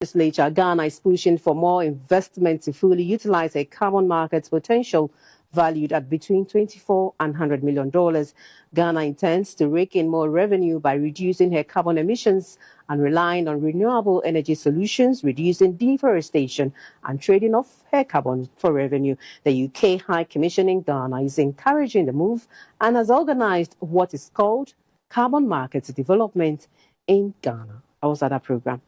Legislature, Ghana is pushing for more investment to fully utilize a carbon market's potential, valued at between $24 and $100 million. Ghana intends to rake in more revenue by reducing her carbon emissions and relying on renewable energy solutions, reducing deforestation and trading off her carbon for revenue. The UK High Commission in Ghana is encouraging the move and has organized what is called Carbon Markets Development in Ghana. I was at that program.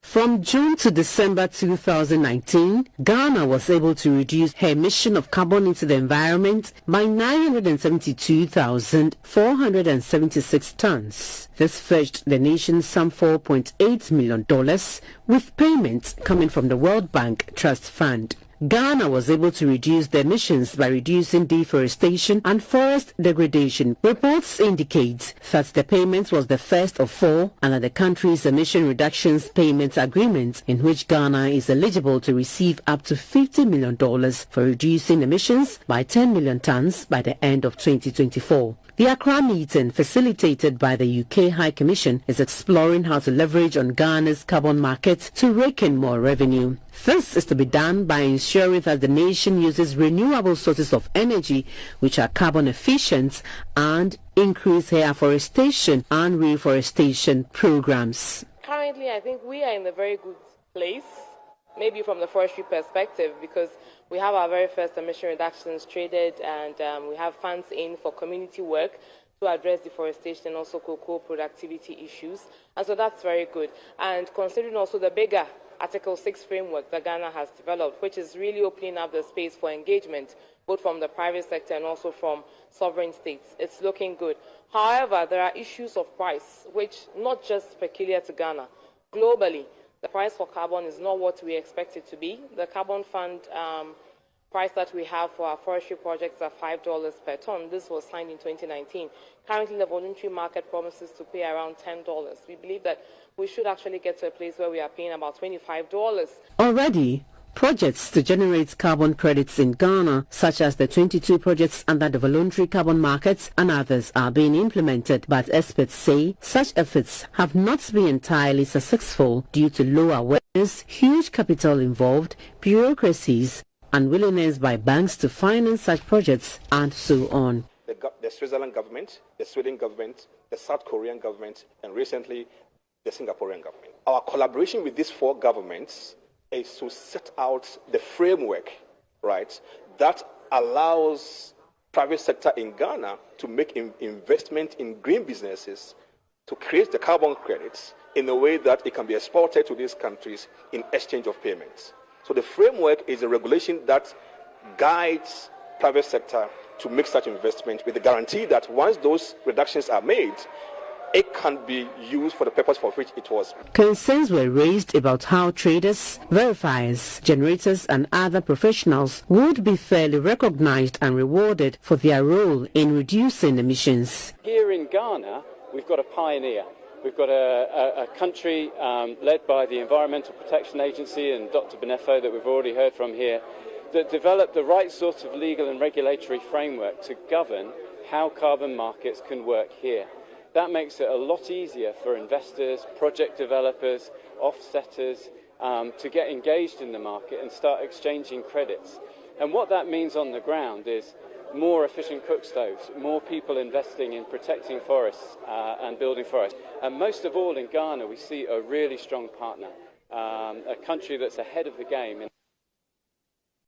From June to December 2019, Ghana was able to reduce her emission of carbon into the environment by 972,476 tons. This fetched the nation some $4.8 million, with payments coming from the World Bank Trust Fund. Ghana was able to reduce the emissions by reducing deforestation and forest degradation. Reports indicate that the payment was the first of four under the country's emission reductions payment agreement, in which Ghana is eligible to receive up to $50 million for reducing emissions by 10 million tons by the end of 2024. The Accra meeting, facilitated by the UK High Commission, is exploring how to leverage on Ghana's carbon market to rake in more revenue. This is to be done by ensuring that the nation uses renewable sources of energy which are carbon efficient and increase her afforestation and reforestation programs. Currently, I think we are in a very good place, maybe from the forestry perspective, because we have our very first emission reductions traded, and we have funds in for community work to address deforestation and also cocoa productivity issues. And so that's very good. And considering also the bigger Article 6 framework that Ghana has developed, which is really opening up the space for engagement, both from the private sector and also from sovereign states, it's looking good. However, there are issues of price, which not just peculiar to Ghana. Globally, the price for carbon is not what we expect it to be. The carbon fund price that we have for our forestry projects are $5 per ton. This was signed in 2019. Currently, the voluntary market promises to pay around $10. We believe that we should actually get to a place where we are paying about $25. Already, projects to generate carbon credits in Ghana, such as the 22 projects under the voluntary carbon markets and others, are being implemented, but experts say such efforts have not been entirely successful due to low awareness, huge capital involved, bureaucracies, unwillingness by banks to finance such projects, and so on. The Switzerland government, the Sweden government, the South Korean government, and recently the Singaporean government. Our collaboration with these four governments is to set out the framework, right, that allows private sector in Ghana to make investment in green businesses, to create the carbon credits in a way that it can be exported to these countries in exchange of payments. So the framework is a regulation that guides private sector to make such investment with the guarantee that once those reductions are made, it can be used for the purpose for which it was. Concerns were raised about how traders, verifiers, generators and other professionals would be fairly recognized and rewarded for their role in reducing emissions. Here in Ghana, we've got a pioneer. We've got a country led by the Environmental Protection Agency and Dr. Benefo, that we've already heard from here, that developed the right sort of legal and regulatory framework to govern how carbon markets can work here. That makes it a lot easier for investors, project developers, offsetters to get engaged in the market and start exchanging credits. And what that means on the ground is more efficient cook stoves, more people investing in protecting forests and building forests. And most of all in Ghana, we see a really strong partner, a country that's ahead of the game.